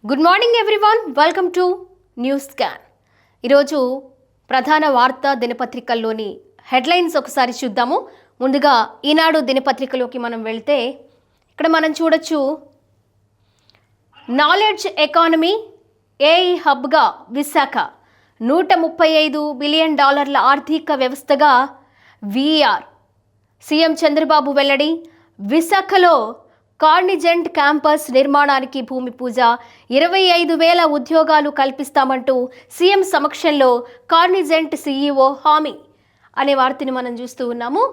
Good morning everyone, welcome to news scan. ఈరోజు ప్రధాన వార్తా దినపత్రికల్లోని హెడ్లైన్స్ ఒకసారి చూద్దాము. ముందుగా ఈనాడు దినపత్రికలోకి మనం వెళ్తే ఇక్కడ మనం చూడొచ్చు, నాలెడ్జ్ ఎకానమీ ఏఐ హబ్గా విశాఖ, $135 బిలియన్ ఆర్థిక వ్యవస్థగా వీఆర్. సీఎం చంద్రబాబు వెల్లడి. విశాఖలో కార్నిజెంట్ క్యాంపస్ నిర్మాణానికి భూమి పూజ, 25,000 ఉద్యోగాలు కల్పిస్తామంటూ సీఎం సమక్షంలో కార్నిజెంట్ సీఈఓ హామీ అనే వార్తని మనం చూస్తూ ఉన్నాము.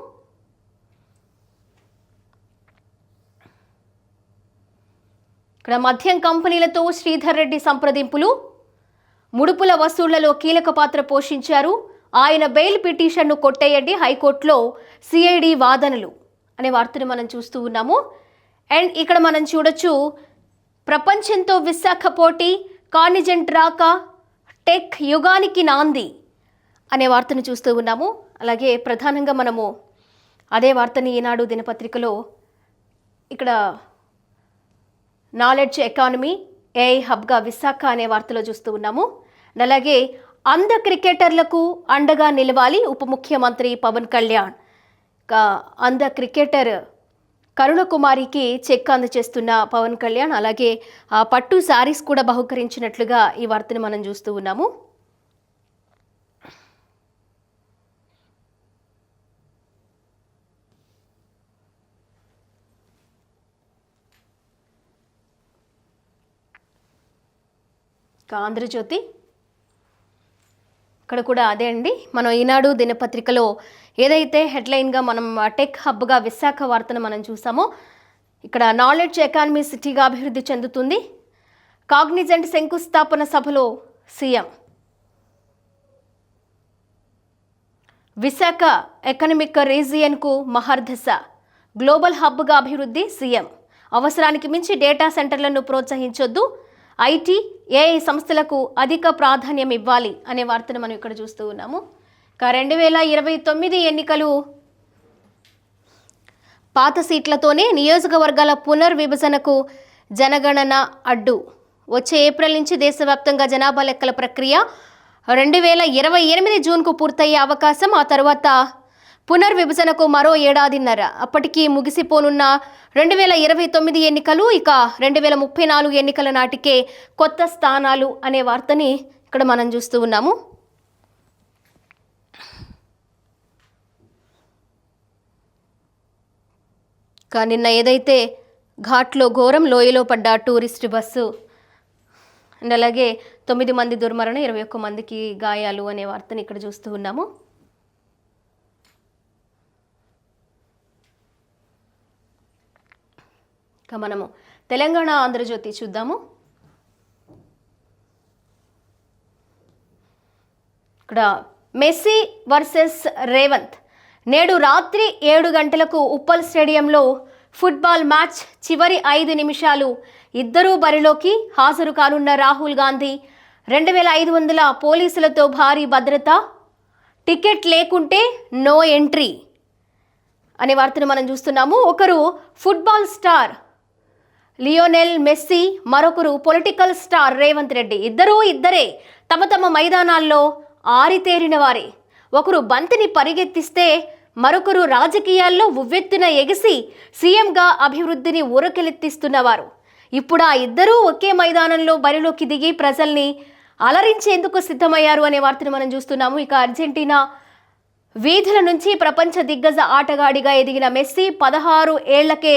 ఇక్కడ మద్యం కంపెనీలతో శ్రీధర్ రెడ్డి సంప్రదింపులు, ముడుపుల వసూళ్లలో కీలక పాత్ర పోషించారు, ఆయన బెయిల్ పిటిషన్ను కొట్టేయండి, హైకోర్టులో సిఐడి వాదనలు అనే వార్తని మనం చూస్తూ ఉన్నాము. అండ్ ఇక్కడ మనం చూడొచ్చు, ప్రపంచంతో విశాఖ పోటీ, కార్నిజెంట్ రాక టెక్ యుగానికి నాంది అనే వార్తను చూస్తూ ఉన్నాము. అలాగే ప్రధానంగా మనము అదే వార్తని ఈనాడు దినపత్రికలో ఇక్కడ నాలెడ్జ్ ఎకానమీ ఏఐ హబ్గా విశాఖ అనే వార్తలో చూస్తూ ఉన్నాము. అలాగే అంధ క్రికెటర్లకు అండగా నిలవాలి ఉప ముఖ్యమంత్రి పవన్ కళ్యాణ్. అంధ క్రికెటర్ కరుణకుమారికి చెక్ అందజేస్తున్న పవన్ కళ్యాణ్, అలాగే పట్టు శారీస్ కూడా బహుకరించినట్లుగా ఈ వార్తను మనం చూస్తూ ఉన్నాము. ఆంధ్రజ్యోతి ఇక్కడ కూడా అదే అండి. మనం ఈనాడు దినపత్రికలో ఏదైతే హెడ్లైన్గా మనం టెక్ హబ్గా విశాఖ వార్తను మనం చూసామో, ఇక్కడ నాలెడ్జ్ ఎకానమీ సిటీగా అభివృద్ధి చెందుతుంది. కాగ్నిజెంట్ శంకుస్థాపన సభలో సీఎం. విశాఖ ఎకనమిక్ రీజియన్కు మహర్దశ, గ్లోబల్ హబ్గా అభివృద్ధి సీఎం. అవసరానికి మించి డేటా సెంటర్లను ప్రోత్సహించొద్దు, ఐటీ ఏఐ సంస్థలకు అధిక ప్రాధాన్యం ఇవ్వాలి అనే వార్తను మనం ఇక్కడ చూస్తూ ఉన్నాము. 2029 ఎన్నికలు పాత సీట్లతోనే, నియోజకవర్గాల పునర్విభజనకు జనగణన అడ్డు. వచ్చే ఏప్రిల్ నుంచి దేశవ్యాప్తంగా జనాభా లెక్కల ప్రక్రియ 2028 జూన్కు పూర్తయ్యే అవకాశం. ఆ తర్వాత పునర్విభజనకు మరో ఏడాదిన్నర. అప్పటికి ముగిసిపోనున్న 2029 ఎన్నికలు, ఇక 2034 ఎన్నికల నాటికే కొత్త స్థానాలు అనే వార్తని ఇక్కడ మనం చూస్తూ ఉన్నాము. నిన్న ఏదైతే ఘాట్లో ఘోరం, లోయలో పడ్డ టూరిస్ట్ బస్సు అండ్ అలాగే 9 మంది దుర్మరణం, 21 మందికి గాయాలు అనే వార్తని ఇక్కడ చూస్తూ ఉన్నాము. మనము తెలంగాణ ఆంధ్రజ్యోతి చూద్దాము. ఇక్కడ మెస్సీ వర్సెస్ రేవంత్. నేడు రాత్రి 7 గంటలకు ఉప్పల్ స్టేడియంలో ఫుట్బాల్ మ్యాచ్. చివరి 5 నిమిషాలు ఇద్దరూ బరిలోకి. హాజరు కానున్న రాహుల్ గాంధీ. 2500 పోలీసులతో భారీ భద్రత. టికెట్ లేకుంటే నో ఎంట్రీ అనే వార్తను మనం చూస్తున్నాము. ఒకరు ఫుట్బాల్ స్టార్ లియోనెల్ మెస్సీ, మరొకరు పొలిటికల్ స్టార్ రేవంత్ రెడ్డి. ఇద్దరే తమ తమ మైదానాల్లో ఆరితేరిన వారే. ఒకరు బంతిని పరిగెత్తిస్తే మరొకరు రాజకీయాల్లో ఉవ్వెత్తున ఎగిసి సీఎంగా అభివృద్ధిని ఊరకెలెత్తిస్తున్నవారు. ఇప్పుడు ఆ ఇద్దరూ ఒకే మైదానంలో బరిలోకి దిగి ప్రజల్ని అలరించేందుకు సిద్ధమయ్యారు అనే వార్తను మనం చూస్తున్నాము. ఇక అర్జెంటీనా వీధుల నుంచి ప్రపంచ దిగ్గజ ఆటగాడిగా ఎదిగిన మెస్సీ 16 ఏళ్లకే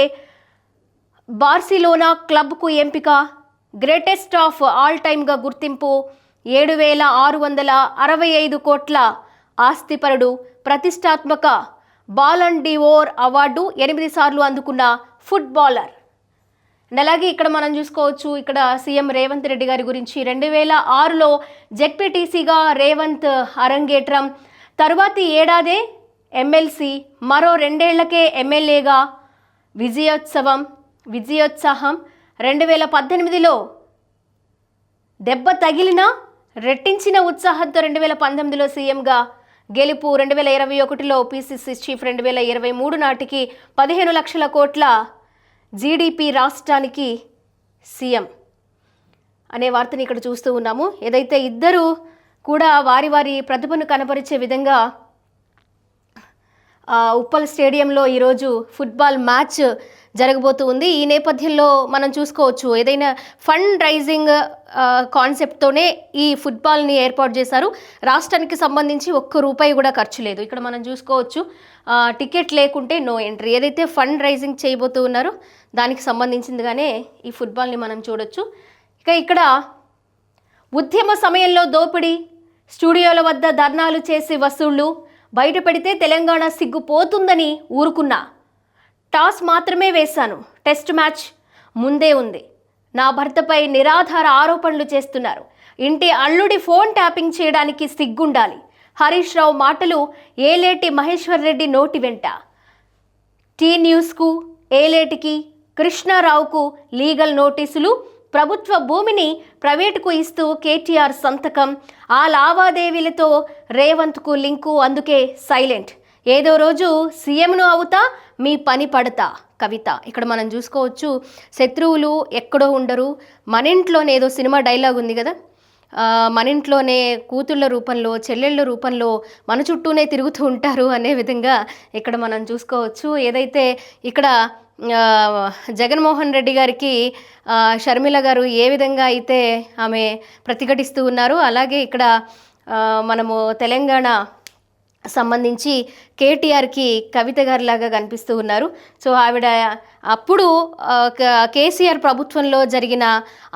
బార్సిలోనా క్లబ్కు ఎంపిక. గ్రేటెస్ట్ ఆఫ్ ఆల్ టైమ్గా గుర్తింపు. 7,665 కోట్ల ఆస్తిపరుడు. ప్రతిష్టాత్మక బాలన్ డివోర్ అవార్డు 8 సార్లు అందుకున్న ఫుట్బాలర్. అలాగే ఇక్కడ మనం చూసుకోవచ్చు, ఇక్కడ సీఎం రేవంత్ రెడ్డి గారి గురించి 2006లో జెడ్పీటీసీగా రేవంత్ అరంగేట్రం. తరువాతి ఏడాదే ఎమ్మెల్సీ, మరో 2 ఏళ్లకే ఎమ్మెల్యేగా విజయోత్సహం. 2018లో దెబ్బ తగిలిన రెట్టించిన ఉత్సాహంతో 2019లో సీఎంగా గెలుపు. 2021లో పీసీసీ చీఫ్. 2023 నాటికి 15 లక్షల కోట్ల జీడీపీ రాష్ట్రానికి సీఎం. అనే వార్తని ఇక్కడ చూస్తూ ఉన్నాము. ఏదైతే ఇద్దరు కూడా వారి వారి ప్రతిభను కనపరిచే విధంగా ఉప్పల్ స్టేడియంలో ఈరోజు ఫుట్బాల్ మ్యాచ్ జరగబోతూ ఉంది. ఈ నేపథ్యంలో మనం చూసుకోవచ్చు, ఏదైనా ఫండ్ రైజింగ్ కాన్సెప్ట్తోనే ఈ ఫుట్బాల్ని ఏర్పాటు చేశారు. రాష్ట్రానికి సంబంధించి ₹1 కూడా ఖర్చు లేదు. ఇక్కడ మనం చూసుకోవచ్చు, టికెట్ లేకుంటే నో ఎంట్రీ. ఏదైతే ఫండ్ రైజింగ్ చేయబోతూ ఉన్నారో దానికి సంబంధించిందిగానే ఈ ఫుట్బాల్ని మనం చూడొచ్చు. ఇక ఇక్కడ ఉద్యమ సమయంలో దోపిడీ, స్టూడియోల వద్ద ధర్నాలు చేసి వసూళ్లు, బయట పెడితే తెలంగాణ సిగ్గుపోతుందని ఊరుకున్నా. టాస్ మాత్రమే వేశాను, టెస్ట్ మ్యాచ్ ముందే ఉంది. నా భర్తపై నిరాధార ఆరోపణలు చేస్తున్నారు. ఇంటి అల్లుడి ఫోన్ ట్యాపింగ్ చేయడానికి సిగ్గుండాలి. హరీష్ రావు మాటలు ఏలేటి మహేశ్వర్ రెడ్డి నోటి వెంట. టీ న్యూస్కు, ఏలేటికి, కృష్ణారావుకు లీగల్ నోటీసులు. ప్రభుత్వ భూమిని ప్రైవేటుకు ఇస్తూ కేటీఆర్ సంతకం. ఆ లావాదేవీలతో రేవంత్కు లింకు, అందుకే సైలెంట్. ఏదో రోజు సీఎంను అవుతా, మీ పని పడతా కవిత. ఇక్కడ మనం చూసుకోవచ్చు, శత్రువులు ఎక్కడో ఉండరు, మన ఇంట్లోనే. ఏదో సినిమా డైలాగ్ ఉంది కదా, మన ఇంట్లోనే కూతుళ్ళ రూపంలో, చెల్లెళ్ళ రూపంలో మన చుట్టూనే తిరుగుతూ ఉంటారు అనే విధంగా ఇక్కడ మనం చూసుకోవచ్చు. ఏదైతే ఇక్కడ జగన్మోహన్ రెడ్డి గారికి షర్మిల గారు ఏ విధంగా అయితే ఆమె ప్రతిఘటిస్తూ ఉన్నారు, అలాగే ఇక్కడ మనము తెలంగాణ సంబంధించి కేటీఆర్కి కవిత గారిలాగా కనిపిస్తూ ఉన్నారు. సో ఆవిడ అప్పుడు కేసీఆర్ ప్రభుత్వంలో జరిగిన,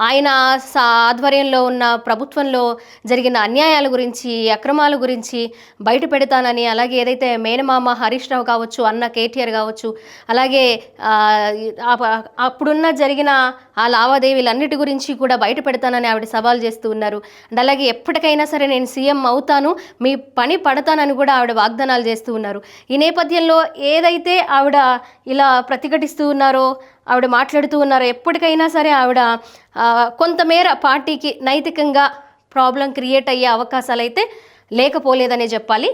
ఆయన ఆధ్వర్యంలో ఉన్న ప్రభుత్వంలో జరిగిన అన్యాయాల గురించి, అక్రమాల గురించి బయట పెడతానని, అలాగే ఏదైతే మేనమామ హరీష్ రావు కావచ్చు, అన్న కేటీఆర్ కావచ్చు, అలాగే అప్పుడున్న జరిగిన ఆ లావాదేవీలన్నిటి గురించి కూడా బయట పెడతానని ఆవిడ సవాల్ చేస్తూ ఉన్నారు. అండ్ అలాగే ఎప్పటికైనా సరే నేను సీఎం అవుతాను, మీ పని పడతానని కూడా ఆవిడ వాగ్దానాలు చేస్తూ ఉన్నారు. ఈ నేపథ్యంలో ఏదైతే ఆవిడ ఇలా ప్రతిఘటిస్తూ ఉన్నారో, ఆవిడ మాట్లాడుతూ ఉన్నారో, ఎప్పటికైనా సరే ఆవిడ కొంతమేర పార్టీకి నైతికంగా ప్రాబ్లం క్రియేట్ అయ్యే అవకాశాలు అయితే లేకపోలేదనే చెప్పాలి.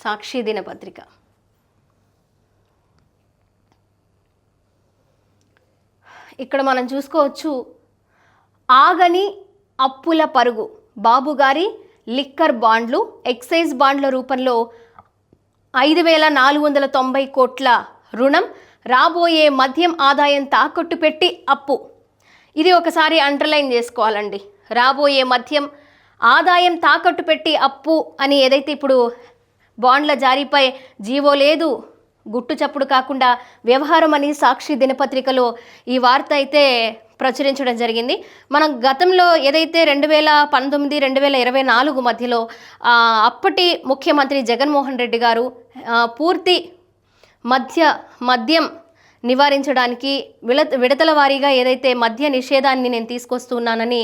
సాక్షి దినపత్రిక. ఇక్కడ మనం చూసుకోవచ్చు, ఆగని అప్పుల పరుగు. బాబు గారి లిక్కర్ బాండ్లు, ఎక్సైజ్ బాండ్ల రూపంలో 5,490 కోట్ల రుణం, రాబోయే మద్యం ఆదాయం తాకట్టు పెట్టి అప్పు. ఇది ఒకసారి అండర్లైన్ చేసుకోవాలండి. రాబోయే మద్యం ఆదాయం తాకట్టు పెట్టి అప్పు అని ఏదైతే ఇప్పుడు బాండ్ల జారీపై జీవో లేదు, గుట్టు చప్పుడు కాకుండా వ్యవహారం అని సాక్షి దినపత్రికలో ఈ వార్త అయితే ప్రచురించడం జరిగింది. మనం గతంలో ఏదైతే 2019, 2024 మధ్యలో అప్పటి ముఖ్యమంత్రి జగన్మోహన్ రెడ్డి గారు పూర్తి మద్యం నివారించడానికి విడతల వారీగా ఏదైతే మద్య నిషేధాన్ని నేను తీసుకొస్తున్నానని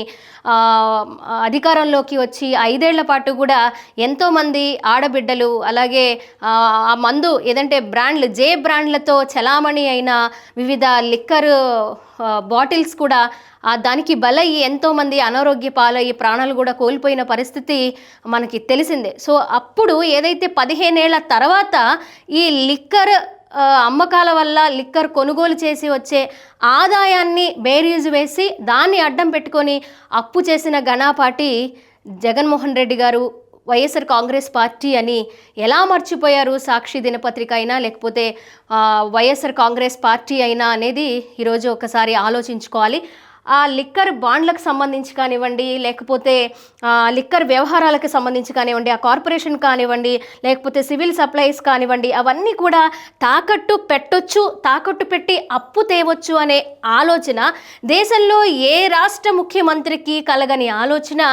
అధికారంలోకి వచ్చి 5 ఏళ్ల పాటు కూడా ఎంతోమంది ఆడబిడ్డలు, అలాగే ఆ మందు ఏదంటే బ్రాండ్లు, జే బ్రాండ్లతో చలామణి అయిన వివిధ లిక్కర్ బాటిల్స్ కూడా దానికి బలయ్యి ఎంతోమంది అనారోగ్య పాలయ్యి ప్రాణాలు కూడా కోల్పోయిన పరిస్థితి మనకి తెలిసిందే. సో అప్పుడు ఏదైతే 15 ఏళ్ల తర్వాత ఈ లిక్కర్ అమ్మకాల వల్ల, లిక్కర్ కొనుగోలు చేసి వచ్చే ఆదాయాన్ని బేరీజ్ వేసి దాన్ని అడ్డం పెట్టుకొని అప్పు చేసిన ఘనాపాటి జగన్మోహన్ రెడ్డి గారు, వైఎస్ఆర్ కాంగ్రెస్ పార్టీ అని ఎలా మర్చిపోయారు సాక్షి దినపత్రిక అయినా, లేకపోతే వైఎస్ఆర్ కాంగ్రెస్ పార్టీ అయినా అనేది ఈరోజు ఒకసారి ఆలోచించుకోవాలి. ఆ లిక్కర్ బాండ్లకు సంబంధించి కానివ్వండి, లేకపోతే లిక్కర్ వ్యవహారాలకు సంబంధించి కానివ్వండి, ఆ కార్పొరేషన్ కానివ్వండి, లేకపోతే సివిల్ సప్లైస్ కానివ్వండి, అవన్నీ కూడా తాకట్టు పెట్టొచ్చు, తాకట్టు పెట్టి అప్పు తేవచ్చు అనే ఆలోచన దేశంలో ఏ రాష్ట్ర ముఖ్యమంత్రికి కలగని ఆలోచన.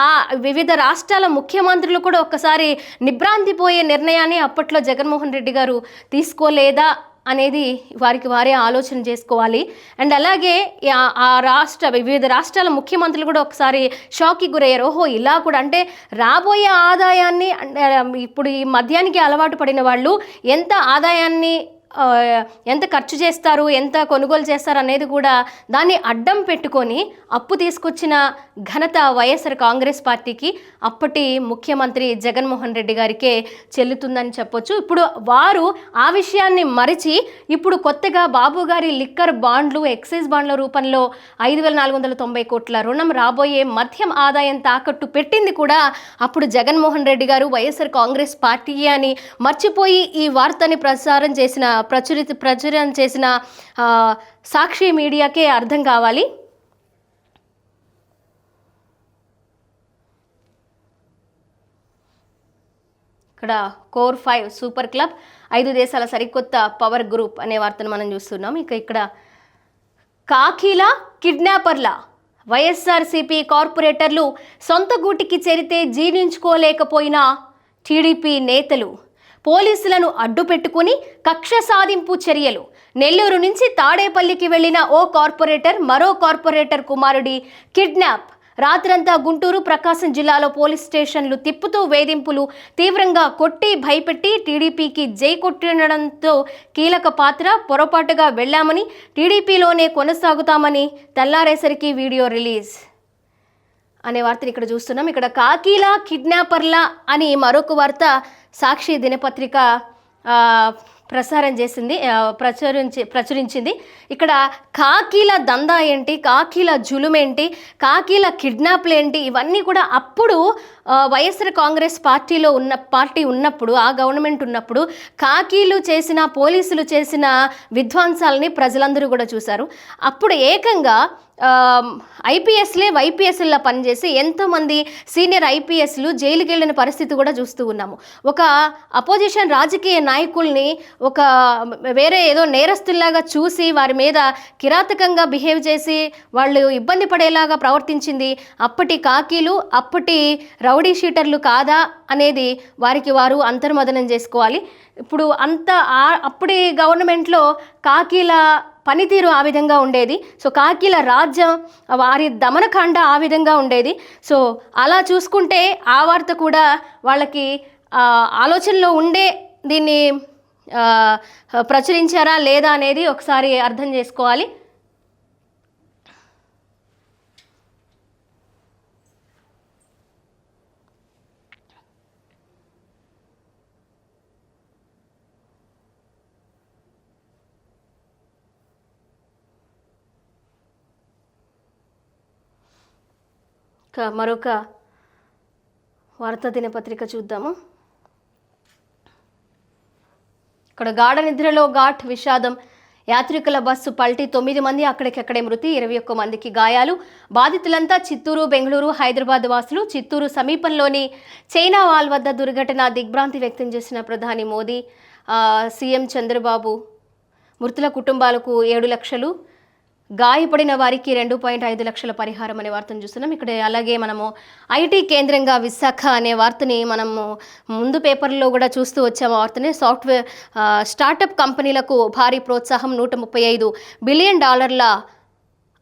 ఆ వివిధ రాష్ట్రాల ముఖ్యమంత్రులు కూడా ఒక్కసారి నిభ్రాంతిపోయే నిర్ణయాన్ని అప్పట్లో జగన్మోహన్ రెడ్డి గారు తీసుకోలేదా అనేది వారికి వారే ఆలోచన చేసుకోవాలి. అండ్ అలాగే వివిధ రాష్ట్రాల ముఖ్యమంత్రులు కూడా ఒకసారి షాక్కి గురయ్యారు. ఓహో, ఇలా కూడా అంటే రాబోయే ఆదాయాన్ని, ఇప్పుడు ఈ మద్యానికి అలవాటు పడిన వాళ్ళు ఎంత ఆదాయాన్ని ఆ, ఎంత ఖర్చు చేస్తారు, ఎంత కొనుగోలు చేస్తారు అనేది కూడా దాన్ని అడ్డం పెట్టుకొని అప్పు తీసుకొచ్చిన ఘనత వైఎస్ఆర్ కాంగ్రెస్ పార్టీకి, అప్పటి ముఖ్యమంత్రి జగన్మోహన్ రెడ్డి గారికే చెల్లుతుందని చెప్పొచ్చు. ఇప్పుడు వారు ఆ విషయాన్ని మరిచి ఇప్పుడు కొత్తగా బాబు గారి లిక్కర్ బాండ్లు, ఎక్సైజ్ బాండ్ల రూపంలో 5,490 కోట్ల రుణం రాబోయే మద్యం ఆదాయం తాకట్టు పెట్టింది కూడా అప్పుడు జగన్మోహన్ రెడ్డి గారు, వైఎస్ఆర్ కాంగ్రెస్ పార్టీ అని మర్చిపోయి ఈ వార్తని ప్రచురం చేసిన సాక్షి మీడియాకే అర్థం కావాలి. ఇక్కడ కోర్ 5 సూపర్ క్లబ్ 5 దేశాల సరికొత్త పవర్ గ్రూప్ అనే వార్తను మనం చూస్తున్నాం. ఇక్కడ కాకీల కిడ్నాపర్ల వైఎస్ఆర్సీపీ కార్పొరేటర్లు సొంత గూటికి చేరితే జీర్ణించుకోలేకపోయిన టీడీపీ నేతలు పోలీసులను అడ్డుపెట్టుకుని కక్ష సాధింపు చర్యలు. నెల్లూరు నుంచి తాడేపల్లికి వెళ్లిన ఓ కార్పొరేటర్ మరో కార్పొరేటర్ కుమారుడి కిడ్నాప్. రాత్రంతా గుంటూరు, ప్రకాశం జిల్లాలో పోలీస్ స్టేషన్లు తిప్పుతూ వేధింపులు, తీవ్రంగా కొట్టి భయపెట్టి టీడీపీకి జై కొట్టినడంతో కీలక పాత్ర. పొరపాటుగా వెళ్లామని, టీడీపీలోనే కొనసాగుతామని తెల్లారేసరికి వీడియో రిలీజ్ అనే వార్తను ఇక్కడ చూస్తున్నాం. ఇక్కడ కాకీల కిడ్నాపర్ల అని మరొక వార్త సాక్షి దినపత్రిక ప్రచురించింది. ఇక్కడ కాకీల దందా ఏంటి, కాకీల జులుమేంటి, కాకీల కిడ్నాప్లు ఏంటి, ఇవన్నీ కూడా అప్పుడు వైఎస్ఆర్ కాంగ్రెస్ పార్టీ ఉన్నప్పుడు, ఆ గవర్నమెంట్ ఉన్నప్పుడు కాకీలు చేసిన, పోలీసులు చేసిన విధ్వంసాలని ప్రజలందరూ కూడా చూశారు. అప్పుడు ఏకంగా వైపీఎస్లా పనిచేసి ఎంతోమంది సీనియర్ ఐపీఎస్లు జైలుకి వెళ్ళిన పరిస్థితి కూడా చూస్తూ ఉన్నాము. ఒక అపోజిషన్ రాజకీయ నాయకుల్ని ఒక వేరే ఏదో నేరస్తుల్లాగా చూసి వారి మీద కిరాతకంగా బిహేవ్ చేసి వాళ్ళు ఇబ్బంది పడేలాగా ప్రవర్తించింది అప్పటి కాకీలు, అప్పటి రౌడీ షీటర్లు కాదా అనేది వారికి వారు అంతర్మదనం చేసుకోవాలి. ఇప్పుడు అప్పటి గవర్నమెంట్లో కాకీల పనితీరు ఆ విధంగా ఉండేది. సో కాకీల రాజ్యం, వారి దమనకాండ ఆ విధంగా ఉండేది. సో అలా చూసుకుంటే ఆ వార్త కూడా వాళ్ళకి ఆలోచనలో ఉండే దీన్ని ప్రచురించారా లేదా అనేది ఒకసారి అర్థం చేసుకోవాలి. మరొక వార్తా దినపత్రిక చూద్దాము. ఇక్కడ గాఢ నిద్రలో ఘాట్ విషాదం. యాత్రికుల బస్సు పల్టీ 9 మంది అక్కడికక్కడే మృతి, 21 మందికి గాయాలు. బాధితులంతా చిత్తూరు, బెంగళూరు, హైదరాబాద్ వాసులు. చిత్తూరు సమీపంలోని చైనా వాల్ వద్ద దుర్ఘటన. దిగ్భ్రాంతి వ్యక్తం చేసిన ప్రధాని మోదీ, సీఎం చంద్రబాబు. మృతుల కుటుంబాలకు 7 లక్షలు, గాయపడిన వారికి 2.5 లక్షల పరిహారం అనే వార్తను చూస్తున్నాం. ఇక్కడ అలాగే మనము ఐటీ కేంద్రంగా విశాఖ అనే వార్తని మనము ముందు పేపర్లో కూడా చూస్తూ వచ్చాము. వార్తని స్టార్టప్ కంపెనీలకు భారీ ప్రోత్సాహం, $135 బిలియన్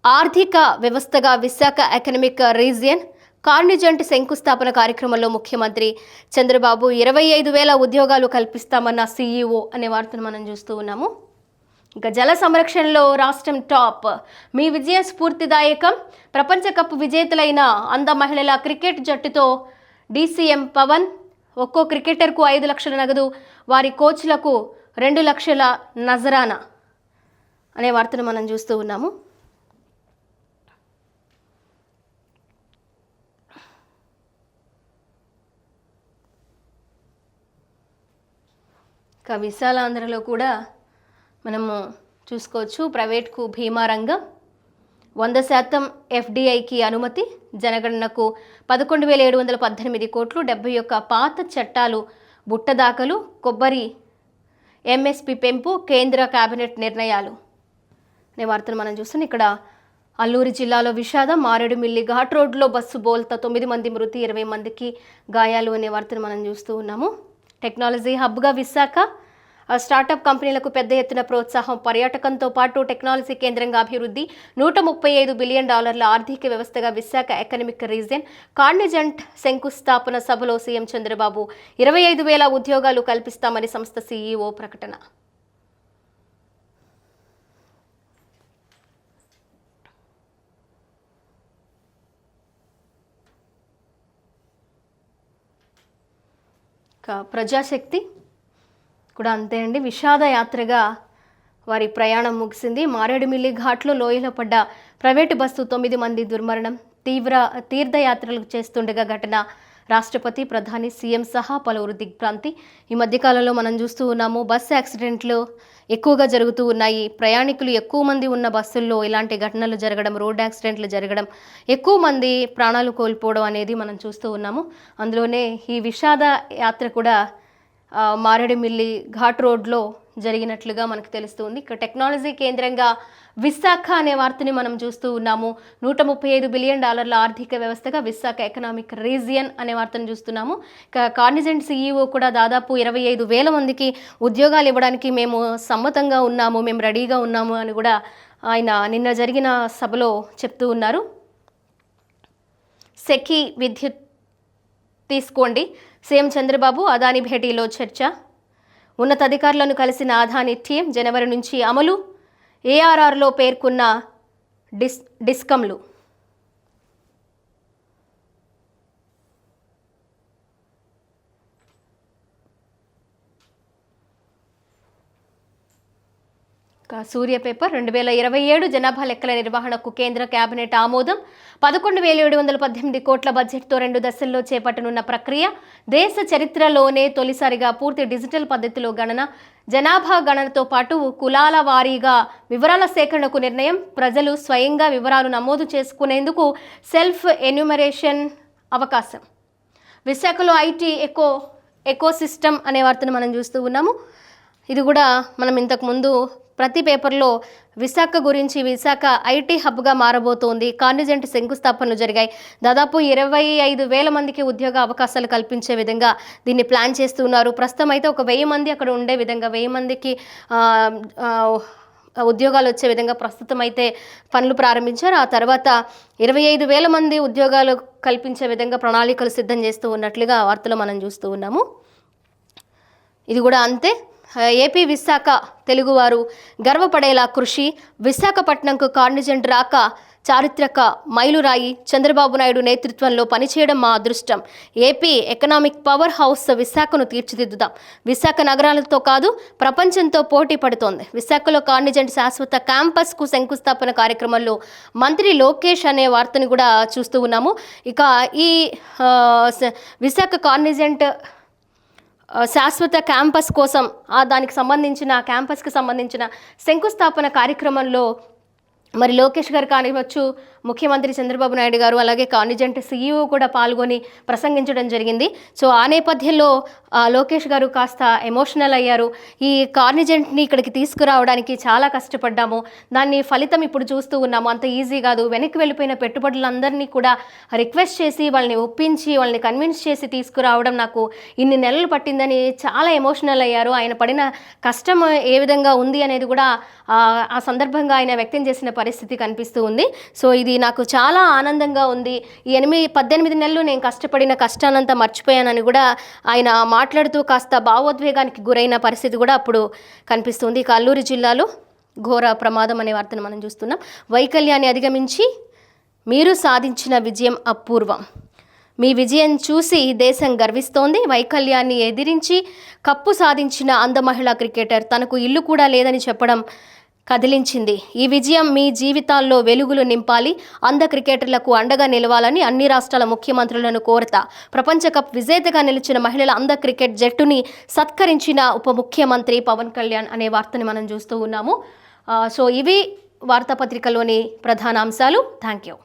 ఆర్థిక వ్యవస్థగా విశాఖ ఎకనమిక్ రీజియన్. కార్నిజెంట్ శంకుస్థాపన కార్యక్రమంలో ముఖ్యమంత్రి చంద్రబాబు 25,000 ఉద్యోగాలు కల్పిస్తామన్న సీఈఓ అనే వార్తను మనం చూస్తూ ఉన్నాము. ఇంకా జల సంరక్షణలో రాష్ట్రం టాప్. మీ విజయం స్ఫూర్తిదాయకం. ప్రపంచ కప్ విజేతలైన మహిళల క్రికెట్ జట్టుతో డీసీఎం పవన్. ఒక్కో క్రికెటర్కు 5 లక్షల నగదు, వారి కోచ్లకు 2 లక్షల నజరానా అనే వార్తను మనం చూస్తూ ఉన్నాము. ఇంకా విశాలాంధ్రలో కూడా మనము చూసుకోవచ్చు. ప్రైవేట్కు భీమా రంగం, 100% ఎఫ్డిఐకి అనుమతి, జనగణనకు 11,718 కోట్లు, 71 పాత చట్టాలు బుట్టదాఖలు, కొబ్బరి ఎంఎస్పి పెంపు, కేంద్ర కేబినెట్ నిర్ణయాలు అనే వార్తను మనం చూస్తున్నాం. ఇక్కడ అల్లూరి జిల్లాలో విషాదం. మారేడుమిల్లి ఘాట్ రోడ్లో బస్సు బోల్తా 9 మంది మృతి, 20 మందికి గాయాలు అనే వార్తను మనం చూస్తూ ఉన్నాము. టెక్నాలజీ హబ్గా విశాఖ. స్టార్టప్ కంపెనీలకు పెద్ద ఎత్తున ప్రోత్సాహం, పర్యాటకంతో పాటు టెక్నాలజీ కేంద్రంగా అభివృద్ధి, $135 బిలియన్ ఆర్థిక వ్యవస్థగా విశాఖ ఎకనమిక్ రీజియన్. కార్నిజెంట్ శంకుస్థాపన సభలో సీఎం చంద్రబాబు 25,000 ఉద్యోగాలు కల్పిస్తామని సంస్థ సీఈఓ ప్రకటన. ప్రజాశక్తి కూడా అంతే అండి. విషాద యాత్రగా వారి ప్రయాణం ముగిసింది. మారేడుమిల్లి ఘాట్లో లోయలో పడ్డ ప్రైవేటు బస్సు 9 మంది దుర్మరణం. తీర్థయాత్రలు చేస్తుండగా ఘటన. రాష్ట్రపతి, ప్రధాని, సీఎం సహా పలువురు దిగ్భ్రాంతి. ఈ మధ్యకాలంలో మనం చూస్తూ ఉన్నాము, బస్సు యాక్సిడెంట్లు ఎక్కువగా జరుగుతూ ఉన్నాయి. ప్రయాణికులు ఎక్కువ మంది ఉన్న బస్సుల్లో ఇలాంటి ఘటనలు జరగడం, రోడ్ యాక్సిడెంట్లు జరగడం, ఎక్కువ మంది ప్రాణాలు కోల్పోవడం అనేది మనం చూస్తూ ఉన్నాము. అందులోనే ఈ విషాద యాత్ర కూడా మారేడుమిల్లి ఘాట్ రోడ్లో జరిగినట్లుగా మనకు తెలుస్తుంది. ఇక్కడ టెక్నాలజీ కేంద్రంగా విశాఖ అనే వార్తని మనం చూస్తూ ఉన్నాము. $135 బిలియన్ ఆర్థిక వ్యవస్థగా విశాఖ ఎకనామిక్ రీజియన్ అనే వార్తను చూస్తున్నాము. కాగ్నిజెంట్ CEO కూడా దాదాపు 25,000 మందికి ఉద్యోగాలు ఇవ్వడానికి మేము సమ్మతంగా ఉన్నాము, మేము రెడీగా ఉన్నాము అని కూడా ఆయన నిన్న జరిగిన సభలో చెప్తూ ఉన్నారు. సెకీ విద్యుత్ తీసుకోండి, సీఎం చంద్రబాబు అదాని భేటీలో చర్చ. ఉన్నతాధికారులను కలిసిన అదాని టీం. జనవరి నుంచి అమలు. ARRలో పేర్కొన్న డిస్కంలు. సూర్య పేపర్ 2027 జనాభా లెక్కల నిర్వహణకు కేంద్ర కేబినెట్ ఆమోదం. 11,718 కోట్ల బడ్జెట్తో 2 దశల్లో చేపట్టనున్న ప్రక్రియ. దేశ చరిత్రలోనే తొలిసారిగా పూర్తి డిజిటల్ పద్ధతిలో గణన. జనాభా గణనతో పాటు కులాల వారీగా వివరాల సేకరణకు నిర్ణయం. ప్రజలు స్వయంగా వివరాలు నమోదు చేసుకునేందుకు సెల్ఫ్ ఎన్యూమరేషన్ అవకాశం. విశాఖలో ఐటీ ఎకోసిస్టమ్ అనే వార్తను మనం చూస్తూ ఉన్నాము. ఇది కూడా మనం ఇంతకుముందు ప్రతి పేపర్లో విశాఖ గురించి, విశాఖ ఐటీ హబ్గా మారబోతోంది. కాగ్నిజెంట్ శంకుస్థాపనలు జరిగాయి. దాదాపు 25,000 మందికి ఉద్యోగ అవకాశాలు కల్పించే విధంగా దీన్ని ప్లాన్ చేస్తున్నారు. ప్రస్తుతం అయితే ఒక 1000 మంది అక్కడ ఉండే విధంగా, 1000 మందికి ఉద్యోగాలు వచ్చే విధంగా ప్రస్తుతం అయితే పనులు ప్రారంభించారు. ఆ తర్వాత 25,000 మంది ఉద్యోగాలు కల్పించే విధంగా ప్రణాళికలు సిద్ధం చేస్తూ ఉన్నట్లుగా వార్తలు మనం చూస్తూ ఉన్నాము. ఇది కూడా అంతే. ఏపీ విశాఖ తెలుగువారు గర్వపడేలా కృషి. విశాఖపట్నంకు కాగ్నిజెంట్ రాక చారిత్రక మైలురాయి. చంద్రబాబు నాయుడు నేతృత్వంలో పనిచేయడం మా అదృష్టం. ఏపీ ఎకనామిక్ పవర్ హౌస్ విశాఖను తీర్చిదిద్దుదాం. విశాఖ నగరాలతో కాదు, ప్రపంచంతో పోటీ పడుతోంది. విశాఖలో కాగ్నిజెంట్ శాశ్వత క్యాంపస్కు శంకుస్థాపన కార్యక్రమంలో మంత్రి లోకేష్ అనే వార్తని కూడా చూస్తూ ఉన్నాము. ఇక ఈ విశాఖ కాగ్నిజెంట్ శాశ్వత క్యాంపస్ కోసం దానికి సంబంధించిన క్యాంపస్కి సంబంధించిన శంకుస్థాపన కార్యక్రమంలో మరి లోకేష్ గారు కానివచ్చు, ముఖ్యమంత్రి చంద్రబాబు నాయుడు గారు, అలాగే కాగ్నిజెంట్ CEO కూడా పాల్గొని ప్రసంగించడం జరిగింది. సో ఆ నేపథ్యంలో లోకేష్ గారు కాస్త ఎమోషనల్ అయ్యారు. ఈ కాగ్నిజెంట్ని ఇక్కడికి తీసుకురావడానికి చాలా కష్టపడ్డాము, దాన్ని ఫలితం ఇప్పుడు చూస్తూ ఉన్నాము. అంత ఈజీ కాదు. వెనక్కి వెళ్ళిపోయిన పెట్టుబడులందరినీ కూడా రిక్వెస్ట్ చేసి వాళ్ళని ఒప్పించి వాళ్ళని కన్విన్స్ చేసి తీసుకురావడం నాకు ఇన్ని నెలలు పట్టిందని చాలా ఎమోషనల్ అయ్యారు. ఆయన పడిన కష్టం ఏ విధంగా ఉంది అనేది కూడా ఆ సందర్భంగా ఆయన వ్యక్తం చేసిన పరిస్థితి కనిపిస్తూ ఉంది. సో ఇది నాకు చాలా ఆనందంగా ఉంది. ఈ 18 నెలలు నేను కష్టపడిన కష్టానంతా మర్చిపోయానని కూడా ఆయన మాట్లాడుతూ కాస్త భావోద్వేగానికి గురైన పరిస్థితి కూడా అప్పుడు కనిపిస్తుంది. ఇక అల్లూరు జిల్లాలో ఘోర ప్రమాదం అనే వార్తను మనం చూస్తున్నాం. వైకల్యాన్ని అధిగమించి మీరు సాధించిన విజయం అపూర్వం. మీ విజయం చూసి దేశం గర్విస్తోంది. వైకల్యాన్ని ఎదిరించి కప్పు సాధించిన అంద మహిళా క్రికెటర్ తనకు ఇల్లు కూడా లేదని చెప్పడం కదిలించింది. ఈ విజయం మీ జీవితాల్లో వెలుగులు నింపాలి. అంద క్రికెటర్లకు అండగా నిలవాలని అన్ని రాష్ట్రాల ముఖ్యమంత్రులను కోరతా. ప్రపంచ కప్ విజేతగా నిలిచిన మహిళల అంద క్రికెట్ జట్టుని సత్కరించిన ఉప ముఖ్యమంత్రి పవన్ కళ్యాణ్ అనే వార్తని మనం చూస్తూ ఉన్నాము. సో ఇవి వార్తాపత్రికలోని ప్రధాన అంశాలు. Thank you.